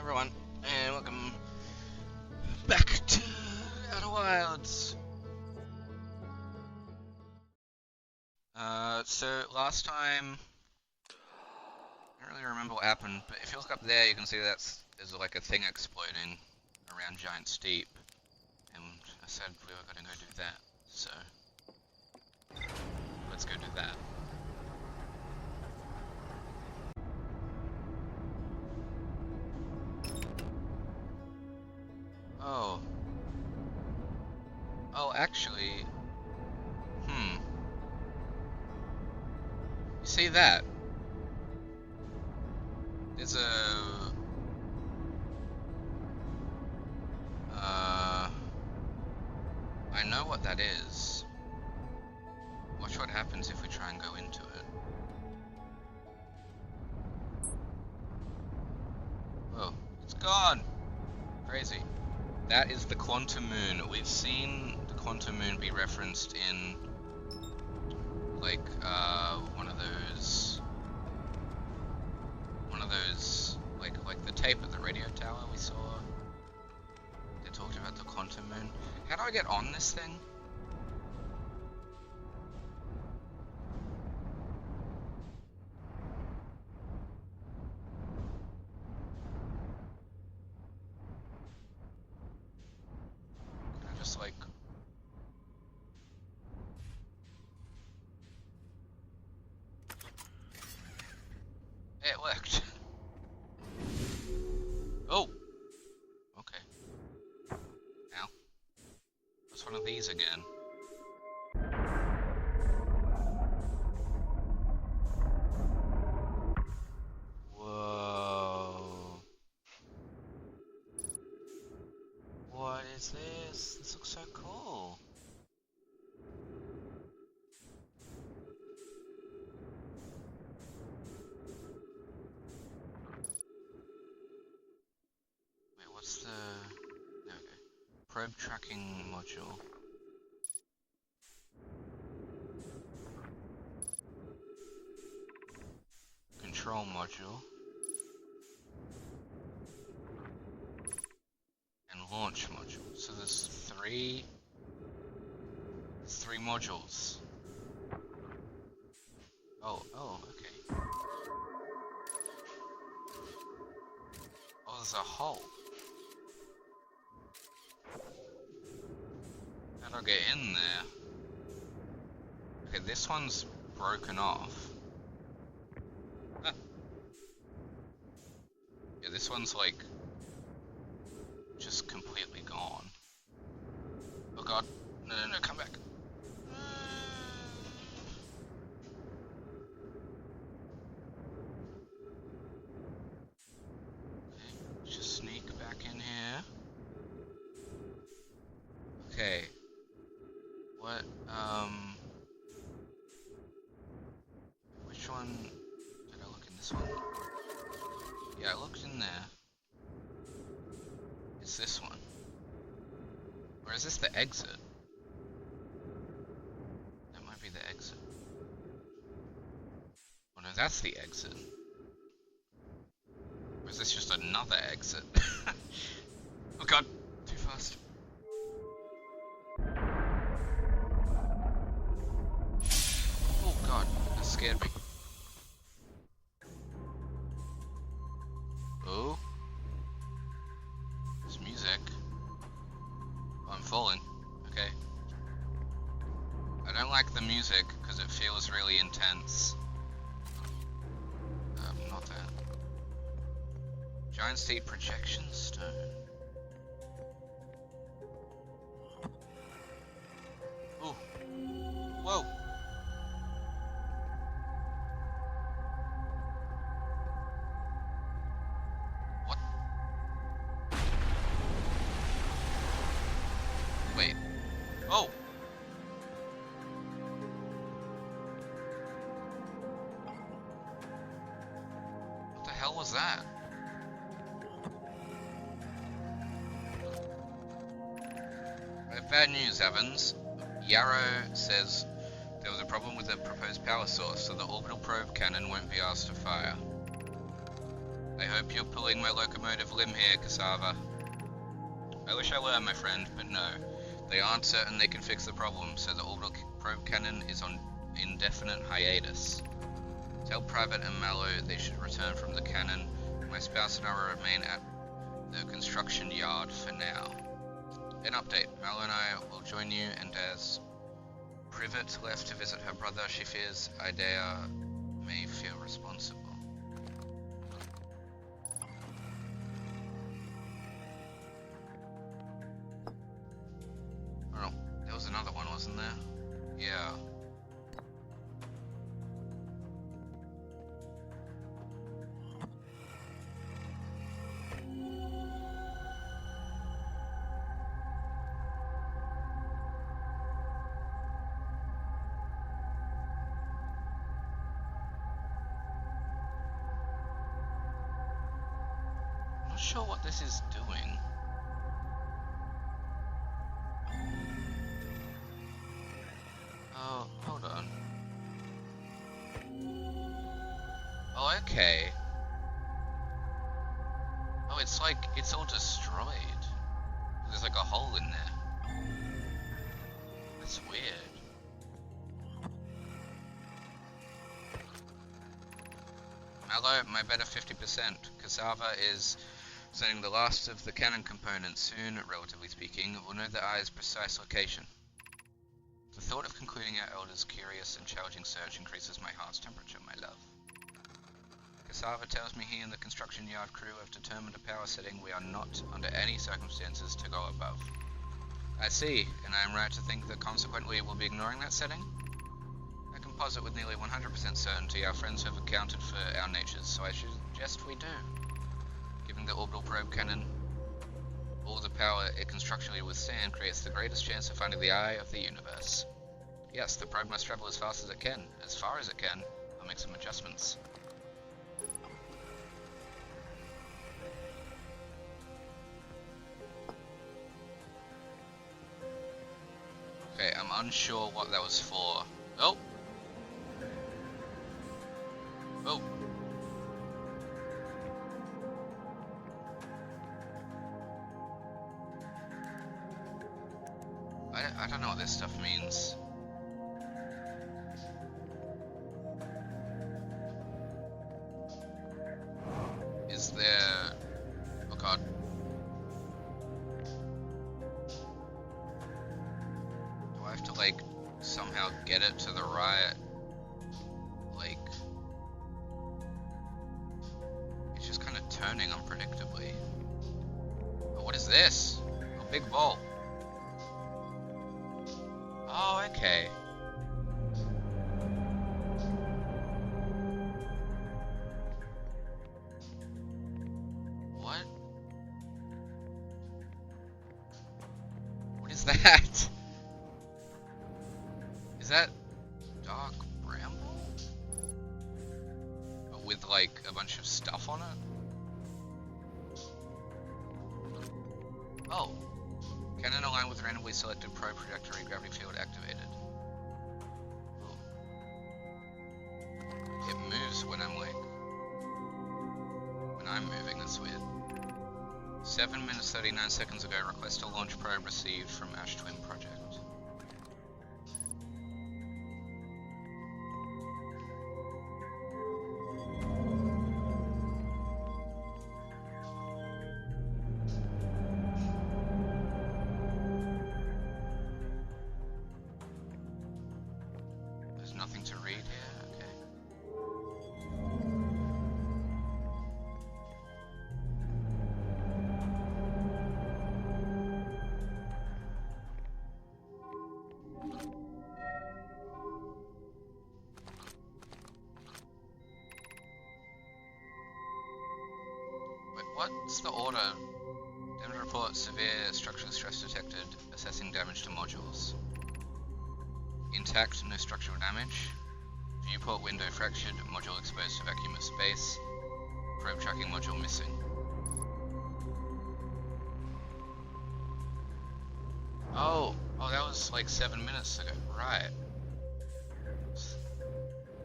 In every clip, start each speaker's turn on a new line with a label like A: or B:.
A: everyone, and welcome back to Outer Wilds. So last time, I don't really remember what happened, but if you look up there, you can see there's like a thing exploding around Giant Steep, and I said we were gonna go do that, so let's go do that. Oh, actually, you see that? There's a, I know what that is. Watch what happens if we try and go into it. Oh, it's gone! Crazy. That is the Quantum Moon. We've seen the Quantum Moon be referenced in, like, one of those, like the tape at the radio tower we saw. They talked about the Quantum Moon. How do I get on this thing? Can I just, like... Hey, it worked. Oh! Okay. Now. What's one of these again? Whoa. What is this? This looks so cool. Wait, what's the... There we go. Probe tracking module. Control module. And launch module. So there's three modules. Oh, okay. Oh, there's a hole. How do I get in there? Okay, this one's broken off. Huh. Yeah, this one's like just completely gone. Oh god. No, come back. Okay, just sneak back in here. Okay. What, which one did I look in? This one? Yeah, I looked in there. It's this one. Or is this the exit? That might be the exit. Oh no, that's the exit. Or is this just another exit? Oh god, too fast. Oh god, that scared me. Oh. There's music. Oh, I'm falling. Okay. I don't like the music because it feels really intense. Not that. Giant Steep Projection Stone. Ooh. Whoa. What? Wait. Oh. What the hell was that? I have bad news, Evans. Yarrow says there was a problem with the proposed power source, so the orbital probe cannon won't be asked to fire. I hope you're pulling my locomotive limb here, Cassava. I wish I were, my friend, but no. They aren't certain they can fix the problem, so the orbital probe cannon is on indefinite hiatus. Tell Private and Mallow they should return from the cannon. My spouse and I will remain at the construction yard for now. An update. Mallow and I will join you, and as Privet left to visit her brother, she fears Idea may feel responsible. Oh, there was another one, wasn't there? Yeah. Not sure what this is doing. Oh, hold on. Oh, okay. Oh, it's like, it's all destroyed. There's like a hole in there. That's weird. Mallow, my better 50%. Cassava is sending the last of the cannon components soon, relatively speaking. We'll know the eye's precise location. The thought of concluding our elder's curious and challenging search increases my heart's temperature, my love. Cassava tells me he and the construction yard crew have determined a power setting we are not, under any circumstances, to go above. I see, and I am right to think that consequently we'll be ignoring that setting? I can posit with nearly 100% certainty our friends have accounted for our natures, so I should suggest we do. Giving the orbital probe cannon all the power it can structurally withstand creates the greatest chance of finding the eye of the universe. Yes, the probe must travel as fast as it can. As far as it can. I'll make some adjustments. Okay, I'm unsure what that was for. Oh! Oh! I don't know what this stuff means. Is there... Oh god. Do I have to, like, somehow get it to the right? Like... It's just kind of turning unpredictably. Oh, what is this? A big ball. Oh, okay. What? What is that? Is that dark bramble? But with like a bunch of stuff on it? Oh. Cannon aligned with randomly selected probe trajectory gravity field activated. Ooh. It moves when I'm like... when I'm moving, that's weird. 7 minutes 39 seconds ago, request to launch probe received from Ash Twin Project. Nothing to read here? Okay. Wait, what's the order? Damage report, severe structural stress detected, assessing damage to modules. Intact, no structural damage. Viewport window fractured, module exposed to vacuum of space. Probe tracking module missing. Oh, that was like 7 minutes ago, right.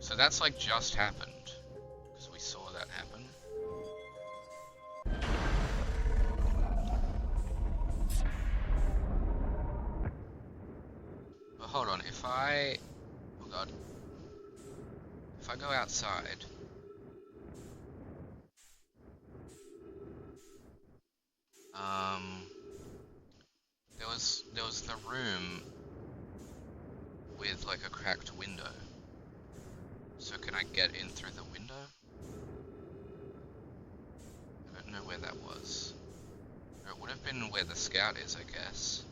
A: So that's like just happened, because we saw that happen. hold on, if I... Oh god. If I go outside... There was the room with like a cracked window. So can I get in through the window? I don't know where that was. Or it would have been where the scout is, I guess.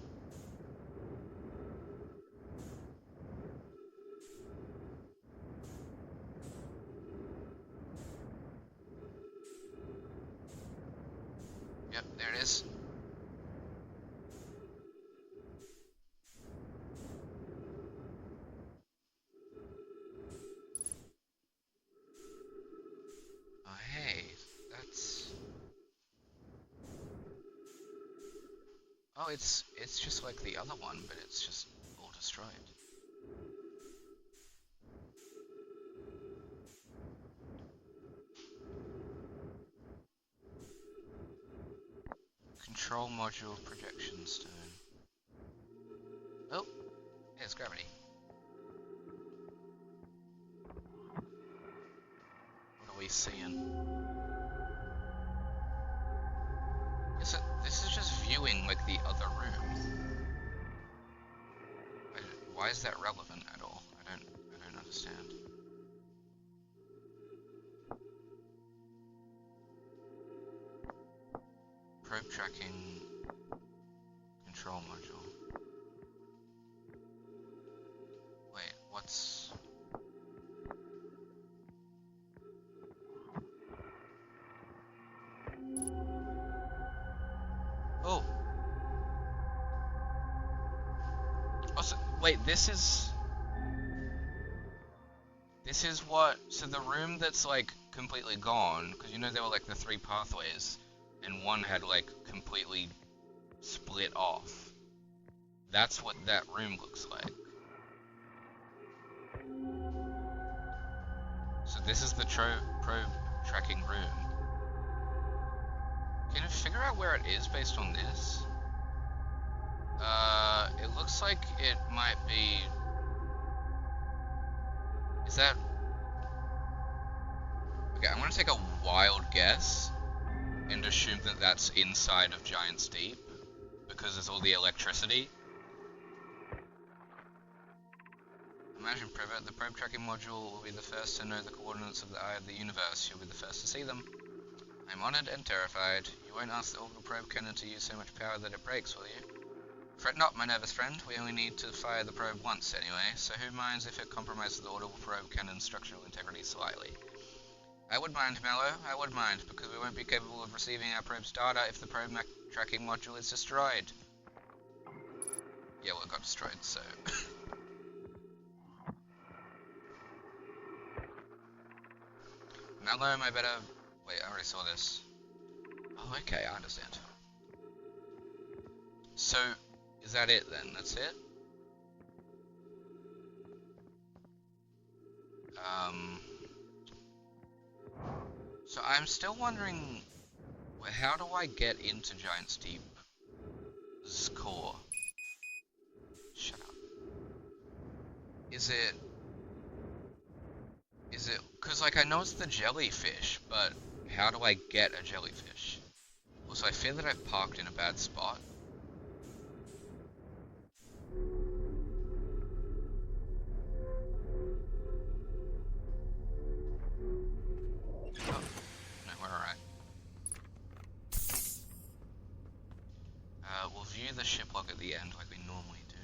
A: Yep, there it is. Oh hey, that's... Oh, it's just like the other one, but it's just all destroyed. Control module projection stone. Oh, there's gravity. What are we seeing? This is just viewing like the other room. Why is that relevant at all? I don't understand. Probe tracking control module. Wait, what's... Oh! Oh, so, wait, this is what... So the room that's like completely gone, because you know there were like the 3 pathways, and one had like completely split off. That's what that room looks like. So this is the probe tracking room. Can you figure out where it is based on this? It looks like it might be... Is that... Okay, I'm gonna take a wild guess and assume that that's inside of Giant's Deep, because there's all the electricity. Imagine Privet, the probe tracking module will be the first to know the coordinates of the eye of the universe. You'll be the first to see them. I'm honored and terrified. You won't ask the orbital probe cannon to use so much power that it breaks, will you? Fret not, my nervous friend. We only need to fire the probe once anyway, so who minds if it compromises the orbital probe cannon's structural integrity slightly? I would mind, Mello, I would mind, because we won't be capable of receiving our probe's data if the probe tracking module is destroyed. Yeah, well, it got destroyed, so... Mello, I better... Wait, I already saw this. Oh, okay, I understand. So, is that it then? That's it? So I'm still wondering, how do I get into Giant's Deep's core? Shut up. Is it, cause like I know it's the jellyfish, but how do I get a jellyfish? Also, I fear that I've parked in a bad spot. We'll view the ship log at the end like we normally do.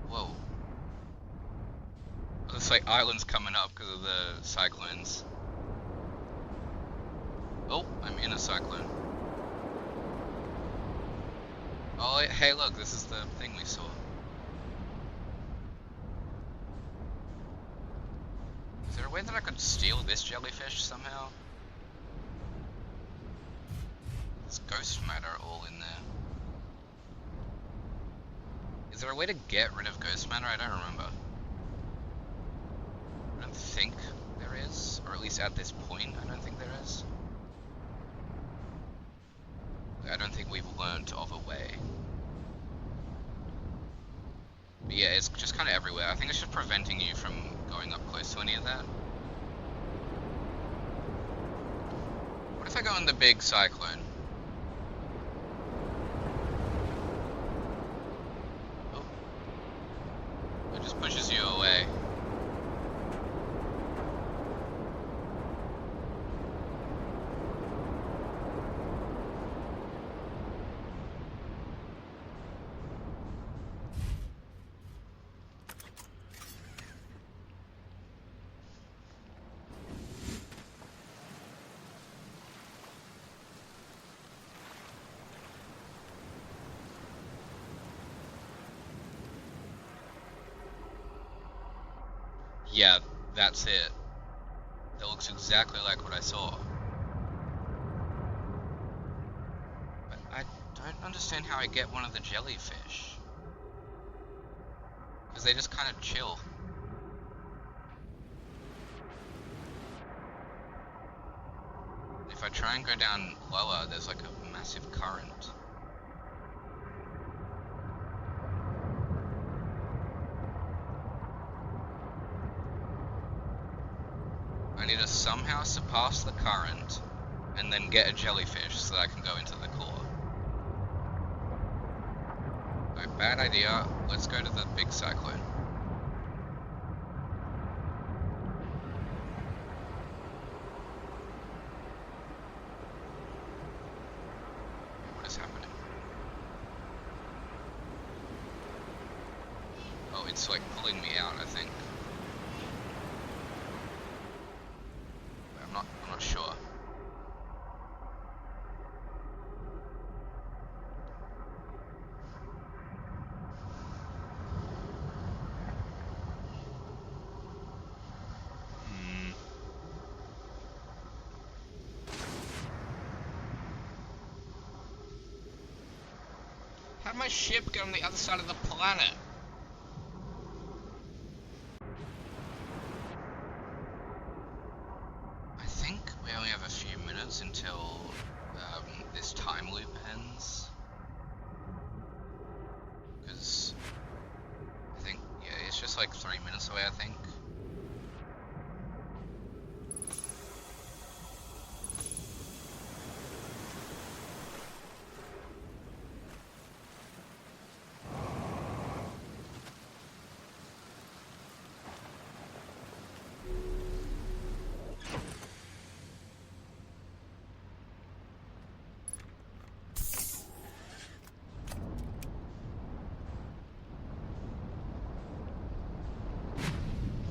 A: Whoa. Looks like islands coming up because of the cyclones. Oh, I'm in a cyclone. Oh, hey look, this is the thing we saw. Is there a way that I could steal this jellyfish somehow? There's ghost matter all in there. Is there a way to get rid of ghost matter? I don't remember. I don't think there is, or at least at this point, I don't think there is. I don't think we've learnt of a way. But yeah, it's just kind of everywhere. I think it's just preventing you from going up close to any of that. What if I go in the big cyclone? Oh. It just pushes you away. Yeah, that's it. That looks exactly like what I saw. But I don't understand how I get one of the jellyfish. Because they just kind of chill. If I try and go down lower, there's like a massive current. I need to somehow surpass the current and then get a jellyfish so that I can go into the core. Alright, bad idea. Let's go to the big cyclone. What is happening? Oh, it's like pulling me out, I think. I'm not sure. How'd my ship get on the other side of the planet? I think we only have a few minutes until this time loop ends. Because I think, yeah, it's just like 3 minutes away, I think.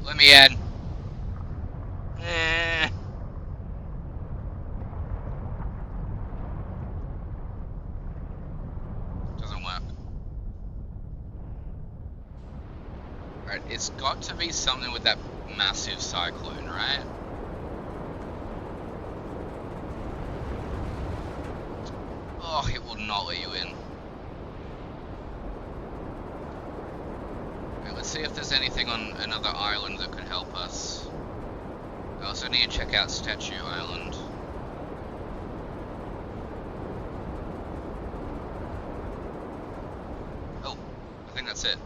A: Let me in. Doesn't work. Alright, it's got to be something with that massive cyclone, right? Oh, it will not let you in. Let's see if there's anything on another island that could help us. I also need to check out Statue Island. Oh, I think that's it.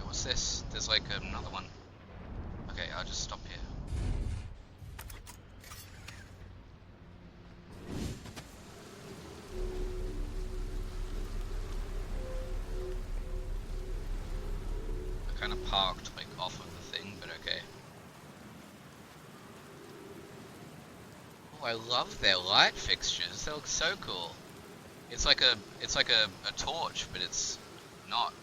A: What's this? There's like another one. Okay, I'll just stop here. Kind of parked like off of the thing, but okay. Oh, I love their light fixtures. They look so cool. It's like a torch, but it's not.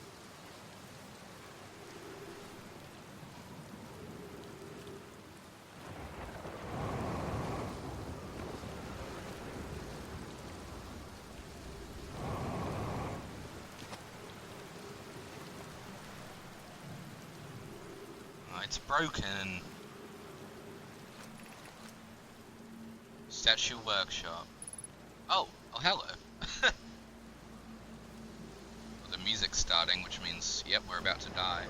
A: It's broken. Statue Workshop. Oh hello. Well, the music's starting, which means, yep, we're about to die.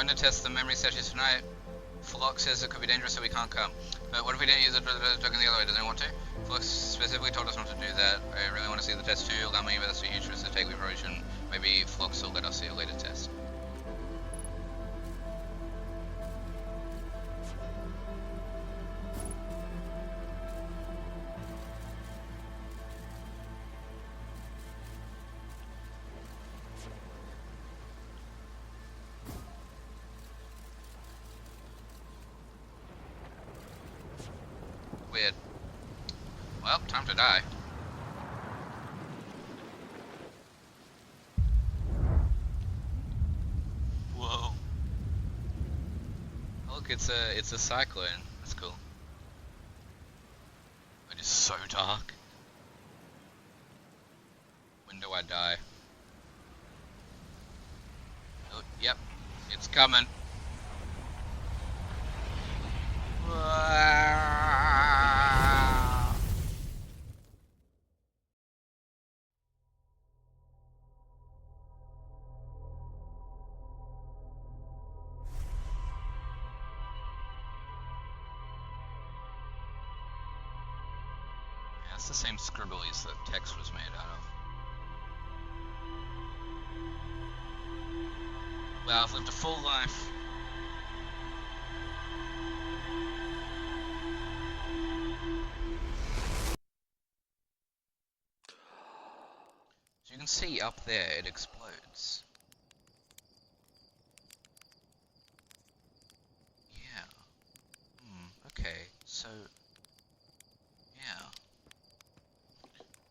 A: going to test the memory sessions tonight. Flock says it could be dangerous, so we can't come. But what if we didn't use it drug in the other way? Does anyone want to? Flock specifically told us not to do that. I really want to see the test too. Allow me, but that's a huge risk to take. We probably shouldn't. Maybe Flox will let us see a later test. Weird. Well, time to die. Whoa. Look, it's a cyclone. That's cool. It is so dark. When do I die? Oh, yep. It's coming. It's the same scribblies that text was made out of. Wow, I've lived a full life. So you can see up there, it explodes. Yeah. Okay, so... yeah.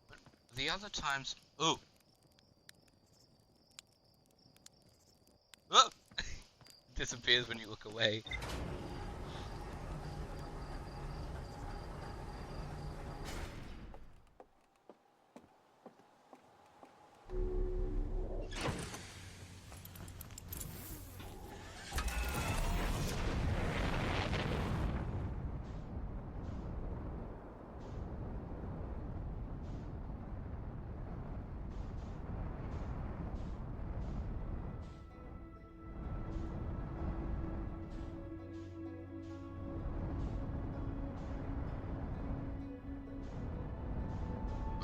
A: But the other times... ooh! Oh! Disappears when you look away.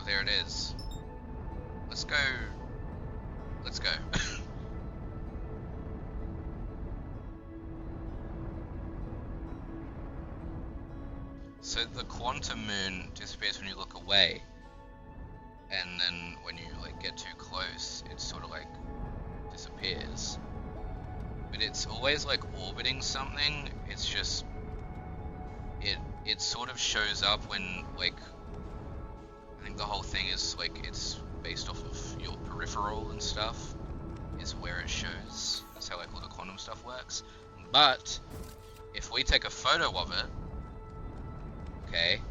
A: There it is. Let's go. Let's go. So the quantum moon disappears when you look away, and then when you like get too close, it sort of like disappears. But it's always like orbiting something. It's just it sort of shows up when like. I think the whole thing is like it's based off of your peripheral and stuff is where it shows. That's how like all the quantum stuff works. But if we take a photo of it, okay,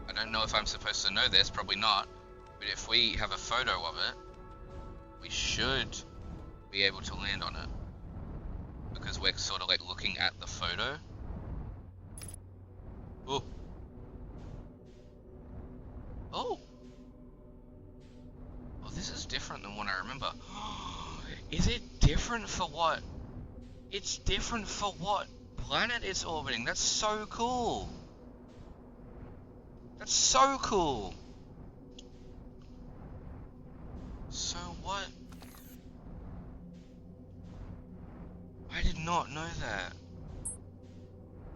A: I don't know if I'm supposed to know this, probably not, but if we have a photo of it, we should be able to land on it because we're sort of like looking at the photo. Ooh. Oh! Well, this is different than what I remember. Is it different for what? It's different for what planet it's orbiting. That's so cool. That's so cool. So what? I did not know that.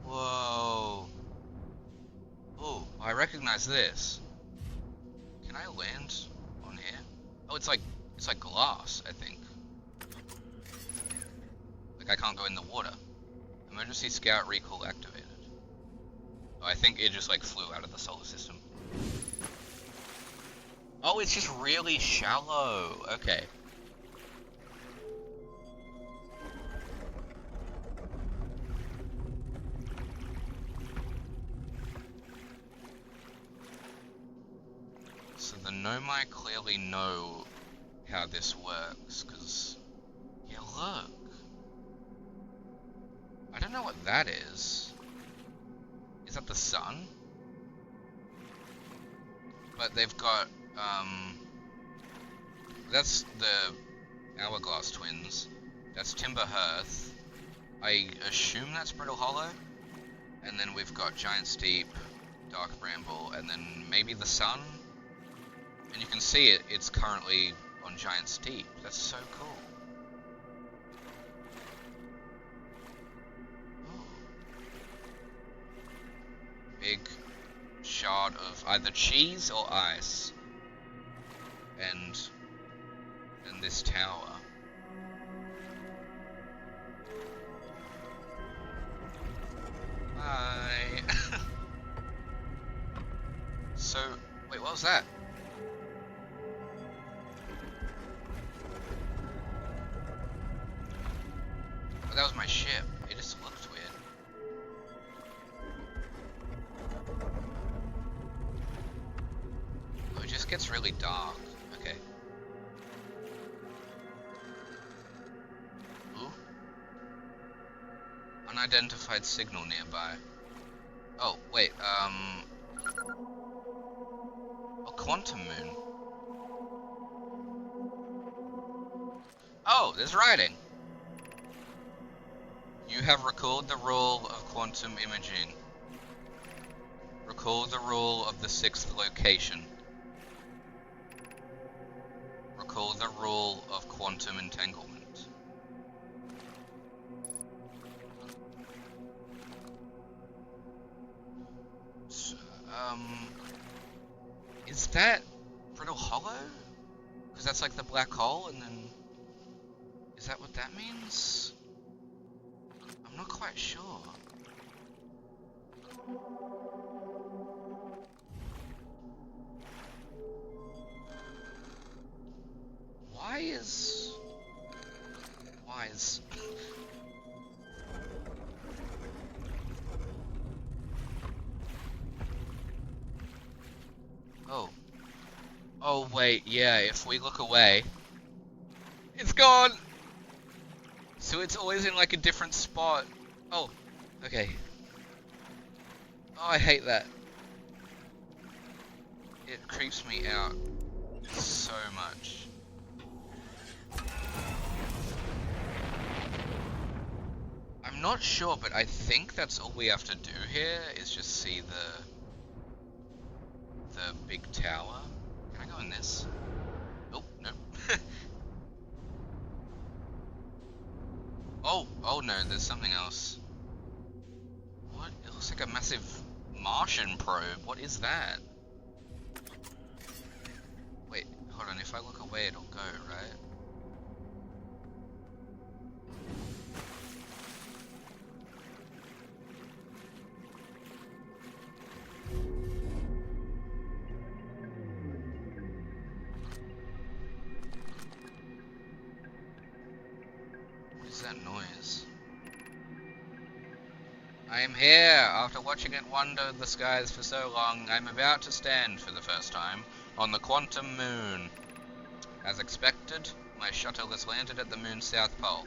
A: Whoa. Oh, I recognize this. Can I land on here? Oh, it's like glass, I think. Like I can't go in the water. Emergency scout recall activated. Oh, I think it just like flew out of the solar system. Oh, it's just really shallow. Okay. So the Nomai clearly know how this works, because, yeah, look. I don't know what that is. Is that the sun? But they've got, that's the Hourglass twins. That's Timber Hearth. I assume that's Brittle Hollow. And then we've got Giant Steep, Dark Bramble, and then maybe the Sun. And you can see it's currently on Giant Steep. That's so cool. Big shard of either cheese or ice. And then this tower. Bye. So, wait, what was that? Oh, that was my ship. It just looked weird. Oh, it just gets really dark. Okay. Ooh. Unidentified signal nearby. Oh, wait, a quantum moon. Oh, there's writing. You have recalled the rule of quantum imaging. Recall the rule of the sixth location. Recall the rule of quantum entanglement. So, is that Brittle Hollow? Because that's like the black hole, and then... Is that what that means? I'm not quite sure. Why is... Oh. Oh, wait, yeah, if we look away... It's gone! So it's always in like a different spot. Oh, okay. Oh, I hate that. It creeps me out so much. I'm not sure, but I think that's all we have to do here is just see the big tower. Can I go in this? Oh, no. Oh no, there's something else. What? It looks like a massive Martian probe. What is that? Wait, hold on. If I look away, it'll go, right? What is that noise? I am here! After watching it wander the skies for so long, I'm about to stand for the first time on the quantum moon. As expected, my shuttle has landed at the moon's south pole.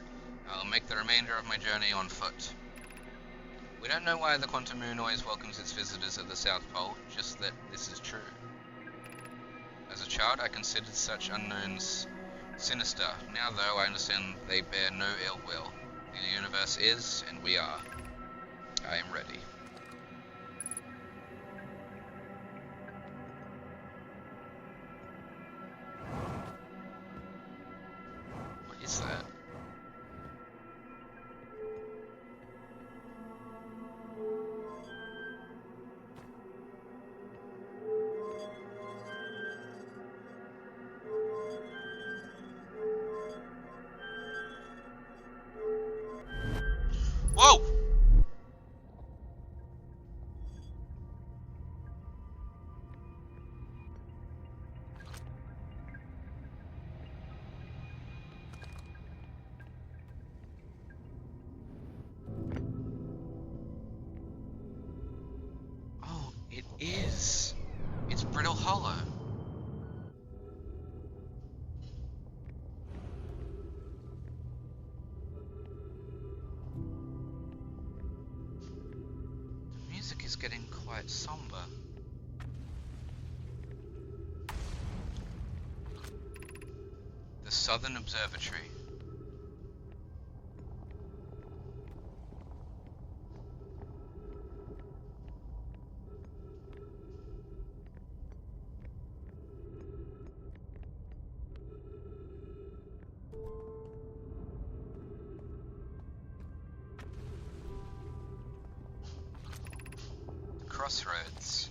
A: I'll make the remainder of my journey on foot. We don't know why the quantum moon always welcomes its visitors at the south pole, just that this is true. As a child, I considered such unknowns sinister. Now, though, I understand they bear no ill will. The universe is, and we are. I am ready. What is that? Whoa! Oh, it is. It's Brittle Hollow. The music is getting quite somber. The Southern Observatory. crossroads.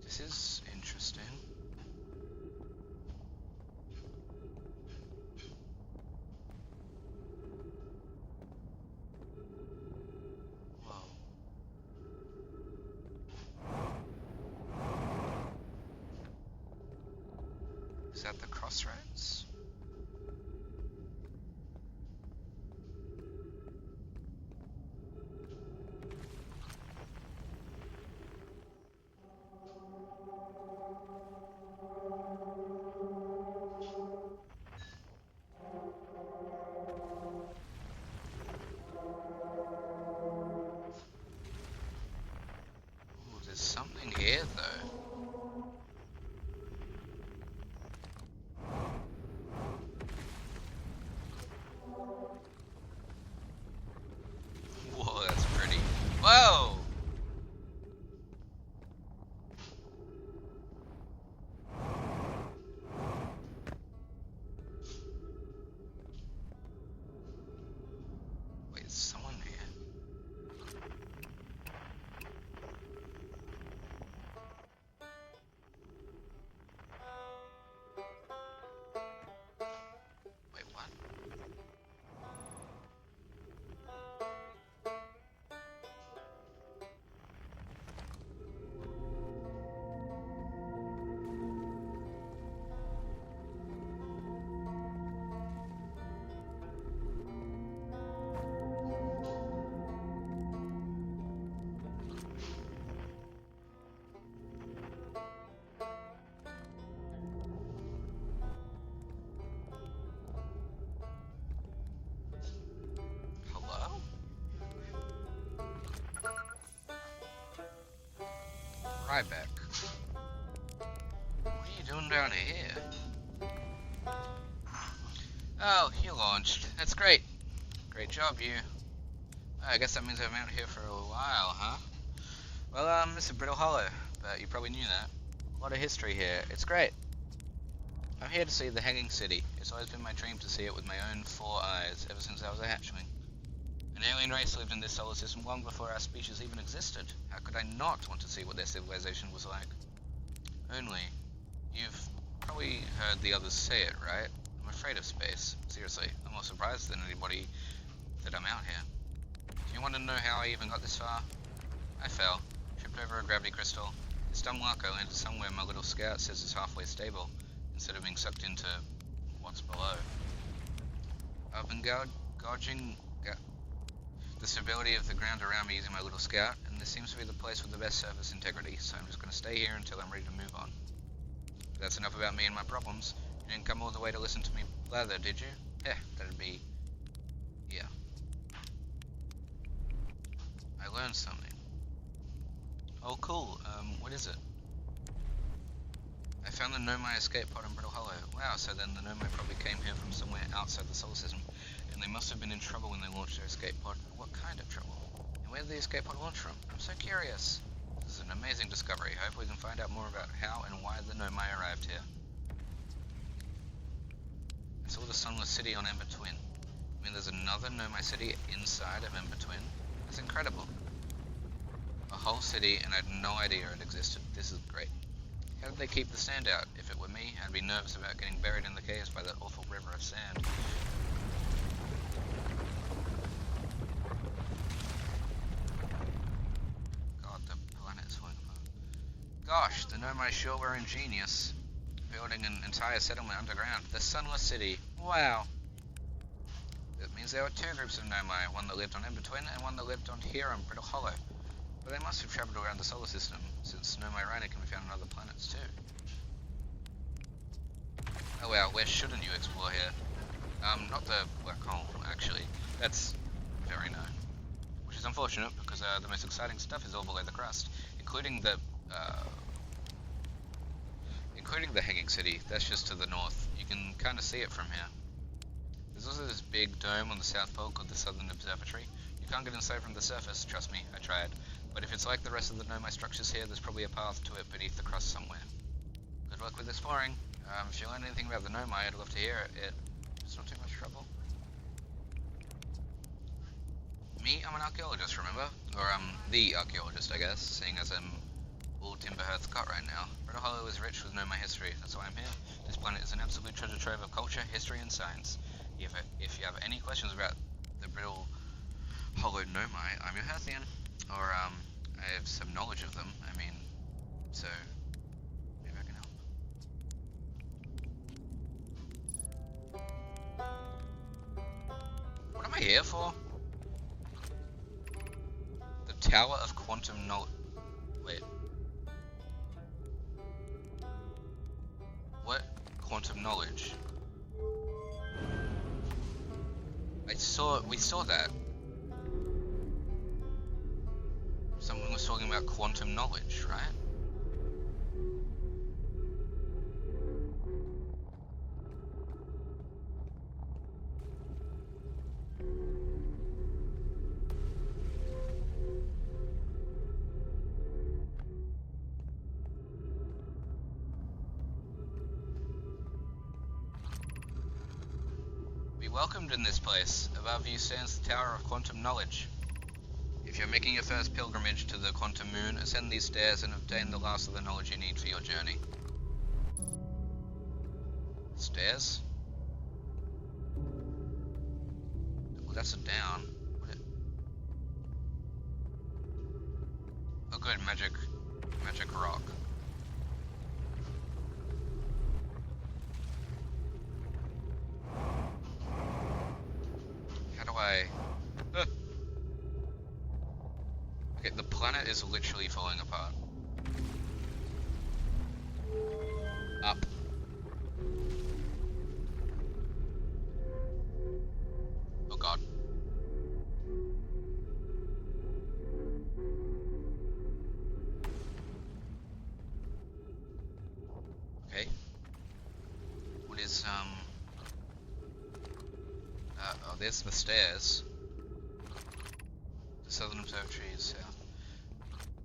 A: This is interesting. Whoa. Is that the crossroads? Ooh, there's something here though. Whoa, that's pretty. Whoa! Wait, is someone here? Wait, what? Hello? Ryback. What are you doing down here? Oh, you launched. That's great. Great job, you. I guess that means I've been out here for a while, huh? Well, it's a Brittle Hollow, but you probably knew that. A lot of history here. It's great. I'm here to see the Hanging City. It's always been my dream to see it with my own 4 eyes, ever since I was a hatchling. An alien race lived in this solar system long before our species even existed. How could I not want to see what their civilization was like? Only, you've probably heard the others say it, right? I'm afraid of space. Seriously, I'm more surprised than anybody that I'm out here. Do you want to know how I even got this far? I fell, tripped over a gravity crystal. This dumb Marco landed somewhere my little scout says is halfway stable, instead of being sucked into what's below. I've been gauging the stability of the ground around me using my little scout, and this seems to be the place with the best surface integrity, so I'm just going to stay here until I'm ready to move on. But that's enough about me and my problems. You didn't come all the way to listen to me blather, did you? Yeah, that'd be... yeah. I learned something. Oh cool, what is it? I found the Nomai escape pod in Brittle Hollow. Wow, so then the Nomai probably came here from somewhere outside the solar system, and they must have been in trouble when they launched their escape pod. What kind of trouble? And where did the escape pod launch from? I'm so curious. This is an amazing discovery. I hope we can find out more about how and why the Nomai arrived here. I saw the Sunless City on Ember Twin. I mean, there's another Nomai city inside of Ember Twin? That's incredible. A whole city, and I had no idea it existed. This is great. How did they keep the sand out? If it were me, I'd be nervous about getting buried in the caves by that awful river of sand. God, the planet is falling apart. Gosh, the Nomai sure were ingenious. Building an entire settlement underground. The Sunless City. Wow. That means there were 2 groups of Nomai, one that lived on Ember Twin and one that lived on here on Brittle Hollow. But they must have travelled around the solar system, since Nomai Rhino can be found on other planets too. Oh wow, where shouldn't you explore here? Not the black hole, actually. That's very known. Which is unfortunate, because the most exciting stuff is all below the crust, including the Hanging City. That's just to the north. You can kind of see it from here. There's also this big dome on the South Pole called the Southern Observatory. You can't get inside from the surface, trust me, I tried. But if it's like the rest of the Nomai structures here, there's probably a path to it beneath the crust somewhere. Good luck with exploring. If you learn anything about the Nomai, I'd love to hear it. It's not too much trouble. Me, I'm an archaeologist, remember? Or the archaeologist, I guess, seeing as I'm all Timber Hearth cut right now. Brittle Hollow is rich with Nomai history, that's why I'm here. This planet is an absolute treasure trove of culture, history, and science. If you have any questions about the Brittle Hollow Nomai, I'm your Hearthian. Or, I have some knowledge of them, I mean, so maybe I can help. What am I here for? The Tower of Quantum Knowledge. Wait. What? Quantum knowledge? We saw that. Someone was talking about quantum knowledge, right? Be welcomed in this place. Above you stands the Tower of Quantum Knowledge. If you're making your first pilgrimage to the Quantum Moon, ascend these stairs and obtain the last of the knowledge you need for your journey. Stairs? Well, that's a down. Oh good, magic rock. How do I... Okay, the planet is literally falling apart. Up. Oh god. Okay. What is, oh, there's the stairs. The Southern Observatory is south.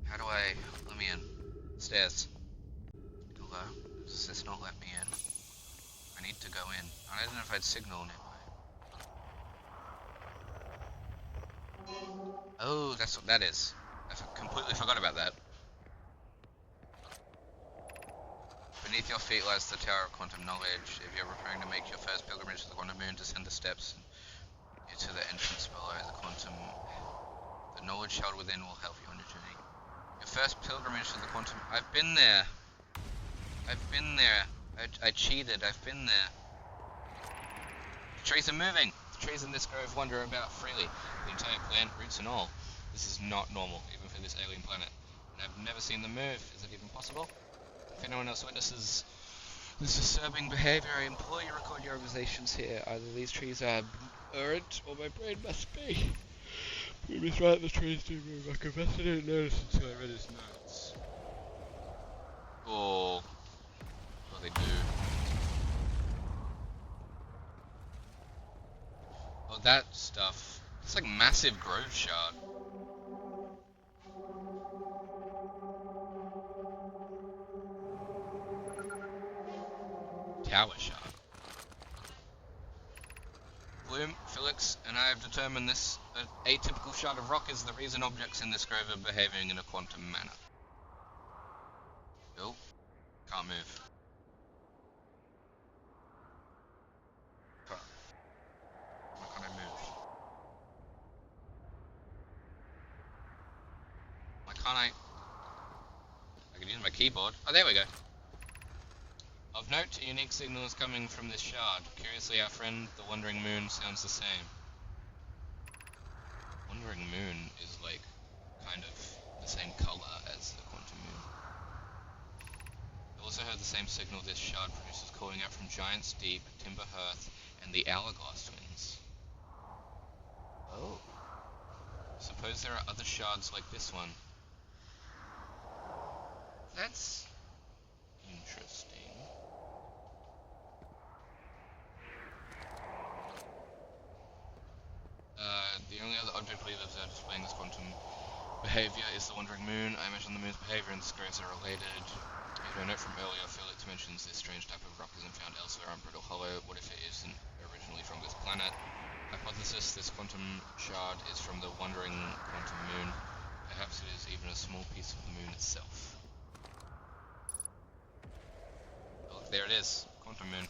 A: How do I... let me in. Stairs. Hello? Does this not let me in? I need to go in. I don't know if I'd signal nearby. Oh, that's what that is. I completely forgot about that. Beneath your feet lies the Tower of Quantum Knowledge. If you're preparing to make your first pilgrimage to the Quantum Moon, descend the steps to the entrance below the Quantum. The knowledge held within will help you on your journey. Your first pilgrimage to the Quantum... I've been there! I've been there! I cheated, I've been there. The trees are moving! The trees in this grove wander about freely. The entire plant, roots and all. This is not normal, even for this alien planet. And I've never seen them move. Is it even possible? If anyone else witnesses this disturbing behavior, I implore you to record your observations here. Either these trees are errant, or my brain must be. He's right, the trees do move. I confess I didn't notice until I read his notes. Oh. Oh, they do. Oh, that stuff. It's like massive grove shard. Tower shard. Bloom, Felix, and I have determined this atypical shard of rock is the reason objects in this grove are behaving in a quantum manner. Oh, can't move. Why can't I move? Why can't I can use my keyboard. Oh, there we go. Of note, a unique signal is coming from this shard. Curiously, our friend, the Wandering Moon, sounds the same. Wandering Moon is like kind of the same color as the Quantum Moon. I also heard the same signal this shard produces calling out from Giant's Deep, Timber Hearth, and the Hourglass Twins. Oh. Suppose there are other shards like this one. That's interesting. The only other object we've observed displaying this quantum behavior is the Wandering Moon. I imagine the moon's behavior and disgrace are related. If I note from earlier, Felix mentions this strange type of rock isn't found elsewhere on Brittle Hollow. What if it isn't originally from this planet? Hypothesis, this quantum shard is from the Wandering Quantum Moon. Perhaps it is even a small piece of the moon itself. Oh, look, there it is. Quantum Moon.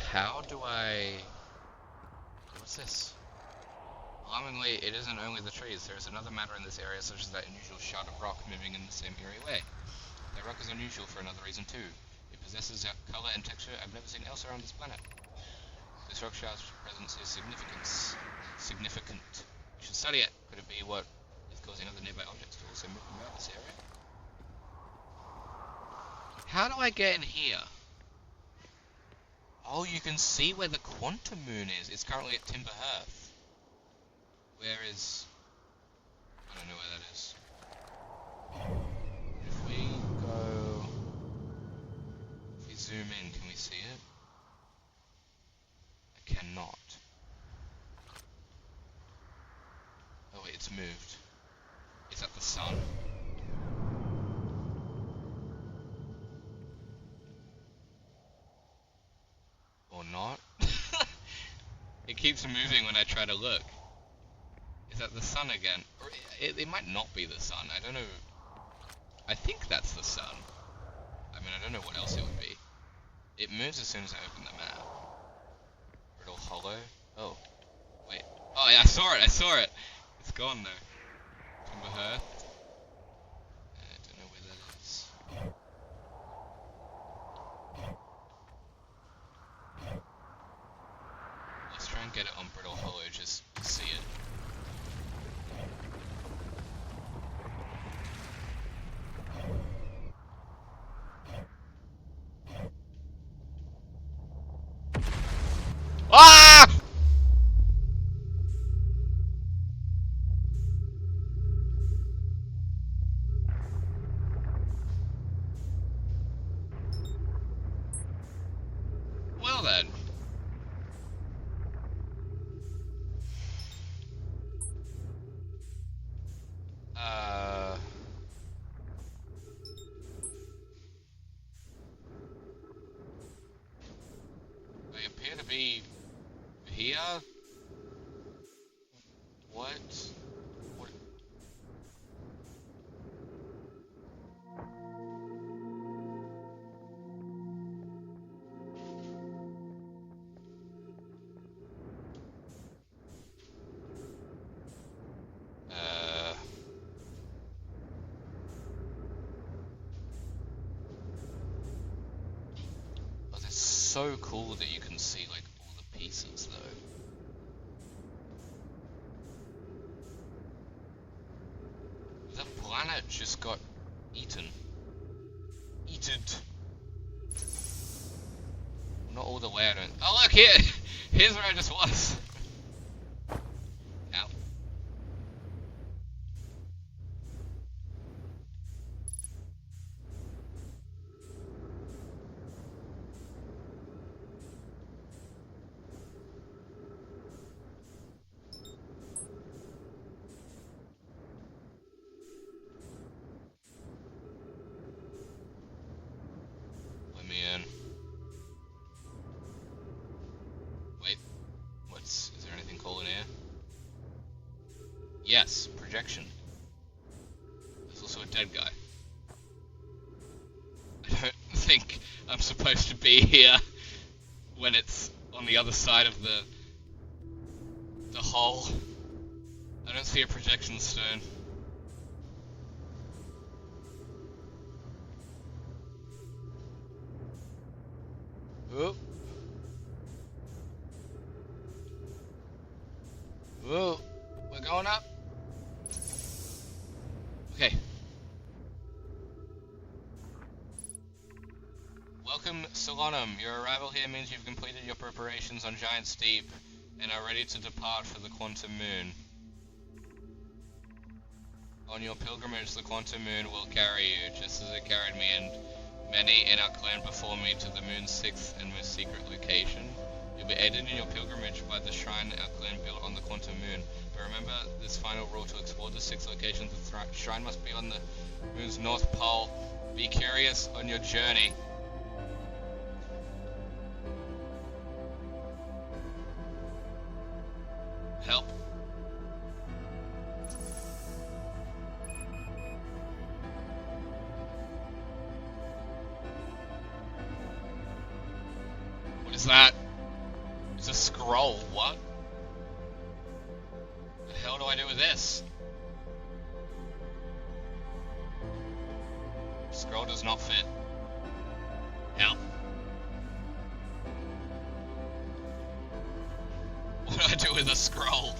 A: How do I... What's this? Alarmingly, it isn't only the trees. There is another matter in this area, such as that unusual shard of rock moving in the same eerie way. That rock is unusual for another reason too. It possesses a color and texture I've never seen elsewhere on this planet. This rock shard's presence is significant. We should study it. Could it be what is causing other nearby objects to also move about this area? How do I get in here? Oh, you can see where the quantum moon is. It's currently at Timber Hearth. Where is... I don't know where that is. If we go... If we zoom in, can we see it? I cannot. Oh wait, it's moved. Is that the sun? Or not? It keeps moving when I try to look. Is that the sun again? Or it might not be the sun. I don't know. I think that's the sun. I mean, I don't know what else it would be. It moves as soon as I open the map. Brittle Hollow. Oh. Wait. Oh, yeah, I saw it! It's gone though. Timber Hearth. I don't know where that is. Let's try and get it on Brittle Hollow just to see it. Ah! Well then. They appear to be here? What? What? Oh, that's so cool that you can see like all the pieces though. The planet just got eaten. Not all the way I don't... Oh look here! Here's where I just was! Ow. Let me in. Wait. Is there anything cool in here? Yes, projection. There's also a dead guy. I don't think I'm supposed to be here when it's on the other side of the hole. I don't see a projection stone. Whoa. Whoa. We're going up. Okay. Welcome, Solanum. Your arrival here means you've completed your preparations on Giant Steep and are ready to depart for the Quantum Moon. On your pilgrimage, the Quantum Moon will carry you, just as it carried me, and many in our clan before me to the moon's sixth and most secret location. You'll be aided in your pilgrimage by the shrine our clan built on the quantum moon. But remember this final rule: to explore the sixth location, the shrine must be on the moon's north pole. Be curious on your journey. Help. What is that? It's a scroll. What? The hell do I do with this? Scroll does not fit. Help. What do I do with a scroll?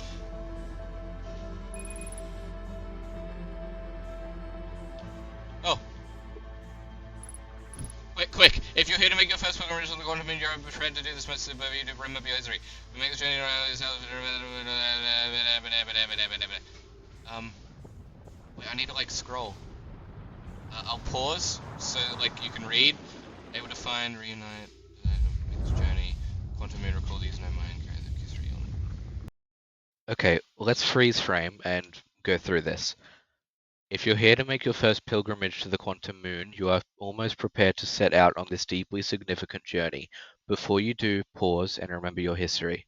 A: Oh. Wait, quick! If you're here to make your first pilgrimage on the quantum moon, you're prepared to do this message above you to remember your history. We make this journey around yourself. Wait, I need to like scroll. I'll pause so like you can read. Able to find, reunite, make this journey. Quantum moon, recall these no mind, carry the history on. Okay, let's freeze frame and go through this. If you're here to make your first pilgrimage to the quantum moon, you are almost prepared to set out on this deeply significant journey. Before you do, pause and remember your history.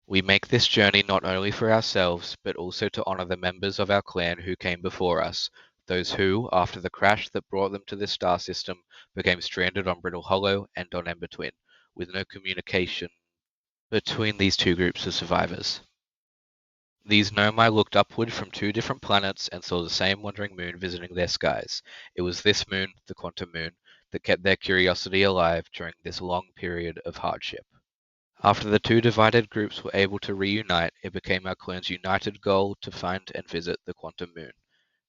A: We make this journey not only for ourselves, but also to honor the members of our clan who came before us, those who, after the crash that brought them to this star system, became stranded on Brittle Hollow and on Ember Twin, with no communication between these two groups of survivors. These Nomai looked upward from two different planets and saw the same wandering moon visiting their skies. It was this moon, the quantum moon, that kept their curiosity alive during this long period of hardship. After the two divided groups were able to reunite, it became our clan's united goal to find and visit the quantum moon.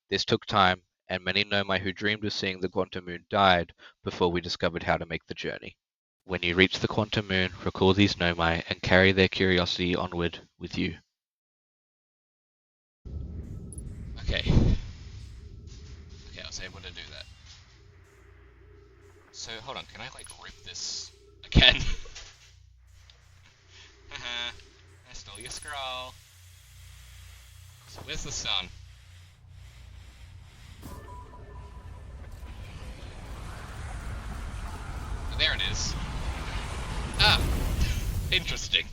A: This took time, and many Nomai who dreamed of seeing the quantum moon died before we discovered how to make the journey. When you reach the quantum moon, recall these Nomai and carry their curiosity onward with you. Okay. Okay, I was able to do that. So, hold on, can I, like, rip this again? Haha, I stole your scroll. So, where's the sun? Oh, there it is. Ah! Interesting.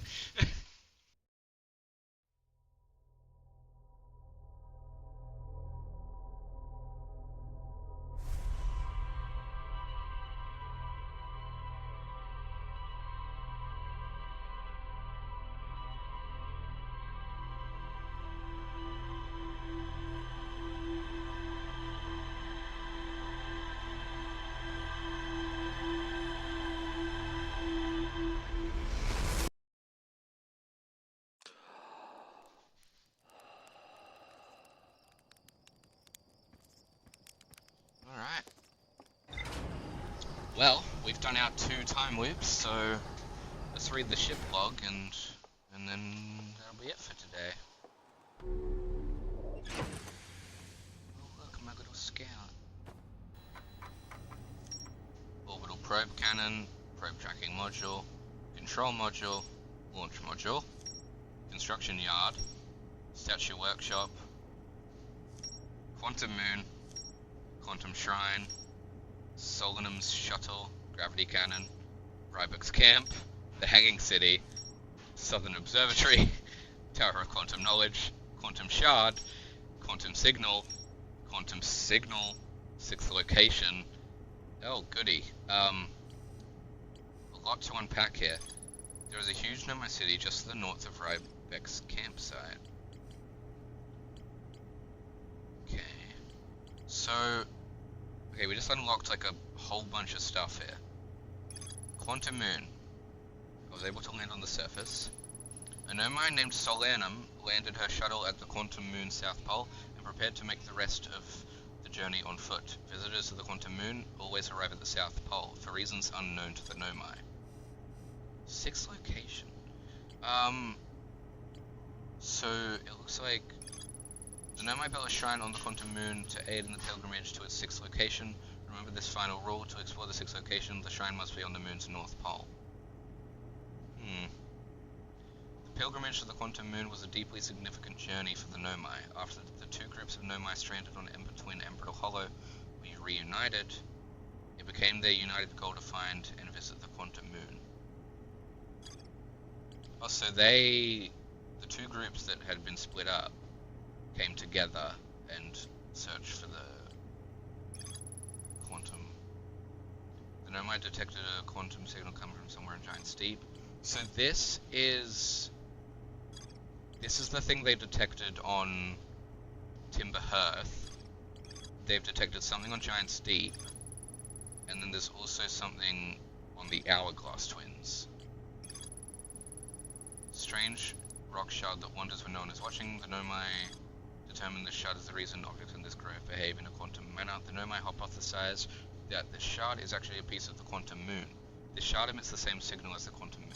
A: Alright. Well, we've done our 2 time loops, so let's read the ship log and then that'll be it for today. Oh look, my little scout. Orbital probe cannon, probe tracking module, control module, launch module, construction yard, statue workshop, quantum moon, quantum shrine, Solanum's shuttle, gravity cannon, Rybuk's camp, the hanging city, southern observatory, tower of quantum knowledge, quantum shard, quantum signal, sixth location. Oh goody. A lot to unpack here. There is a huge Nomai city just to the north of Rybuk's campsite. Okay. So, okay, we just unlocked like a whole bunch of stuff here. Quantum moon. I was able to land on the surface. A Nomai named Solanum landed her shuttle at the quantum moon south pole and prepared to make the rest of the journey on foot. Visitors to the quantum moon always arrive at the south pole for reasons unknown to the Nomai. 6th location. So it looks like the Nomai built a shrine on the quantum moon to aid in the pilgrimage to its 6th location. Remember this final rule: to explore the sixth location, the shrine must be on the moon's north pole. The pilgrimage to the Quantum Moon was a deeply significant journey for the Nomai. After the two groups of Nomai stranded on Twin Embryal Hollow were reunited, it became their united goal to find and visit the Quantum Moon. Oh, so the two groups that had been split up came together and searched for the quantum. The Nomai detected a quantum signal coming from somewhere in Giant Steep. So this is the thing they detected on Timber Hearth. They've detected something on Giant Steep, and then there's also something on the Hourglass Twins. Strange rock shard that wanders when no one is watching. The Nomai determined this shard is the reason objects in this grove behave in a quantum manner. The Nomai hypothesized that the shard is actually a piece of the quantum moon. This shard emits the same signal as the quantum moon.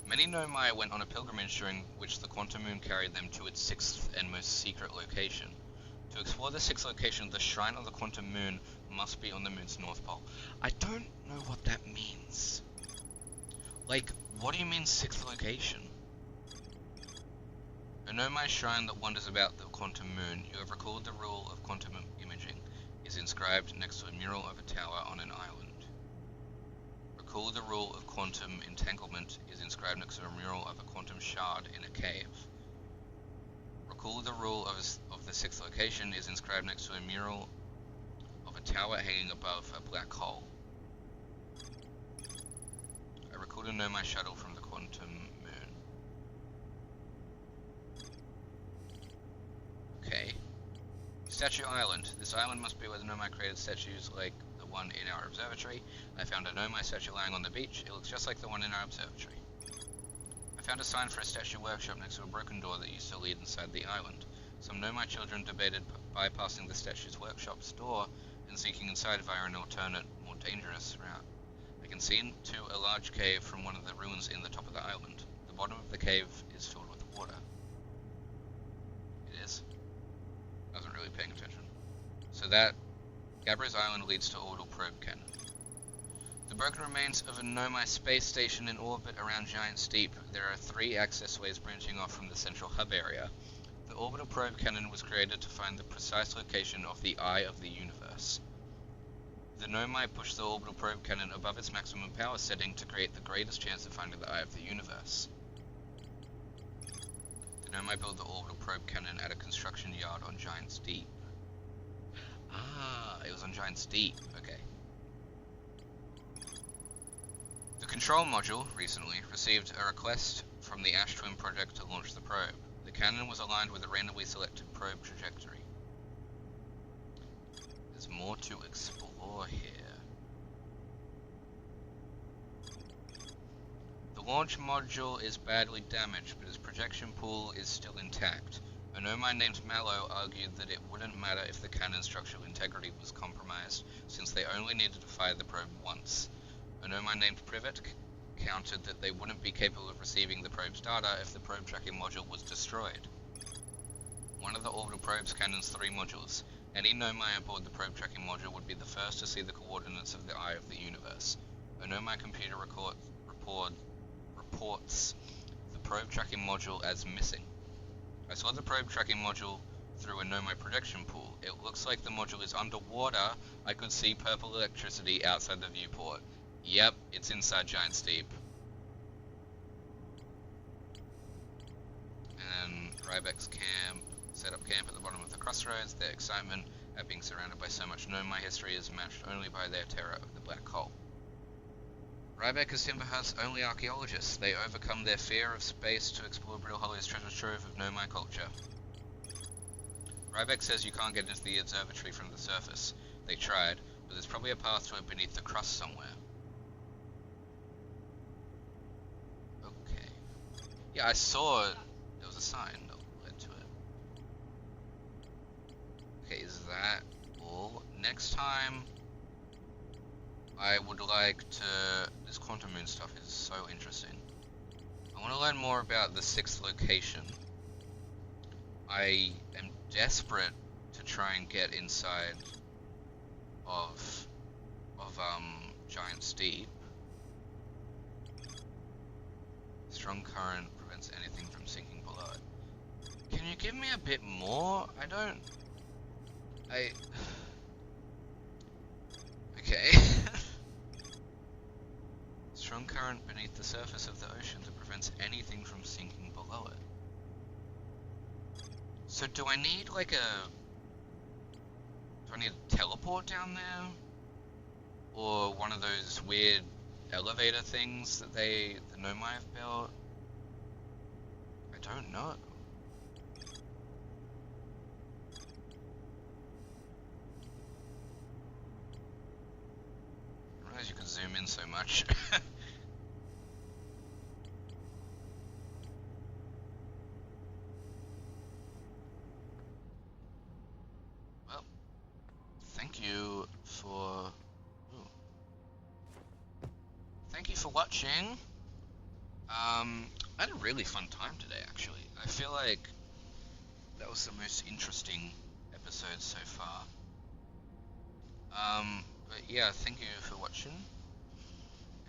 A: Many Nomai went on a pilgrimage during which the quantum moon carried them to its sixth and most secret location. To explore the sixth location, the shrine of the quantum moon must be on the moon's north pole. I don't know what that means. Like, what do you mean sixth location? A Nomai shrine that wanders about the quantum moon, you have recalled the rule of quantum imaging, is inscribed next to a mural of a tower on an island. Recall the rule of quantum entanglement is inscribed next to a mural of a quantum shard in a cave. Recall the rule of the sixth location is inscribed next to a mural of a tower hanging above a black hole. I recalled a Nomai shuttle from the quantum moon. Okay. Statue Island. This island must be where the Nomai created statues like the one in our observatory. I found a Nomai statue lying on the beach. It looks just like the one in our observatory. I found a sign for a statue workshop next to a broken door that used to lead inside the island. Some Nomai children debated bypassing the statue's workshop's door and sneaking inside via an alternate, more dangerous route. I can see into a large cave from one of the ruins in the top of the island. The bottom of the cave is filled with water. It is? I wasn't really paying attention. So that Gabriel's Island leads to Orbital Probe Cannon. The broken remains of a Nomai space station in orbit around Giant Steep. There are 3 access ways branching off from the central hub area. The Orbital Probe Cannon was created to find the precise location of the Eye of the Universe. The Nomai pushed the Orbital Probe Cannon above its maximum power setting to create the greatest chance of finding the Eye of the Universe. The Nomai built the Orbital Probe Cannon at a construction yard on Giant Steep. Ah, it was on Giant Steep, okay. The Control Module, recently, received a request from the Ash Twin project to launch the probe. The cannon was aligned with a randomly selected probe trajectory. There's more to explore here. The launch module is badly damaged, but its projection pool is still intact. A Nomai named Mallow argued that it wouldn't matter if the cannon's structural integrity was compromised, since they only needed to fire the probe once. A Nomai named Privet countered that they wouldn't be capable of receiving the probe's data if the probe tracking module was destroyed. One of the orbital probe's cannon's 3 modules. Any Nomai aboard the probe tracking module would be the first to see the coordinates of the Eye of the Universe. A Nomai computer reports the probe tracking module as missing. I saw the probe tracking module through a Nomai projection pool. It looks like the module is underwater. I could see purple electricity outside the viewport. Yep, it's inside Giant Steep. And Ryback's camp set up camp at the bottom of the crossroads. Their excitement at being surrounded by so much Nomai history is matched only by their terror of the black hole. Ryback is Timberhearth's only archaeologists. They overcome their fear of space to explore Brittle Hollow's treasure trove of Nomai culture. Ryback says you can't get into the observatory from the surface. They tried, but there's probably a path to it beneath the crust somewhere. Okay. Yeah, I saw there was a sign that led to it. Okay, is that all? Next time, I would like to... This quantum moon stuff is so interesting. I want to learn more about the 6th location. I am desperate to try and get inside of Giant Steep. Strong current prevents anything from sinking below it. Can you give me a bit more? Okay. Strong current beneath the surface of the ocean that prevents anything from sinking below it. So do I need like do I need a teleport down there? Or one of those weird elevator things that the Nomai have built? I don't know. I realize you can zoom in so much. Well, thank you for watching. I had a really fun time today, actually. I feel like that was the most interesting episode so far. But yeah, thank you for watching,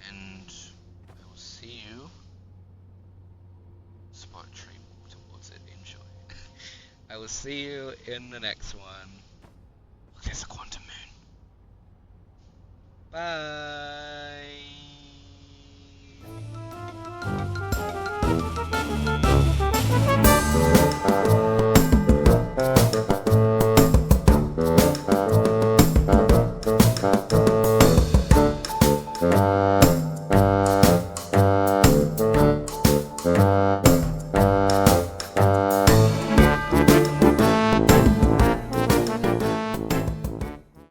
A: and I will see you. Spot tree, walk towards it, enjoy. I will see you in the next one. Look, there's a quantum moon. Bye!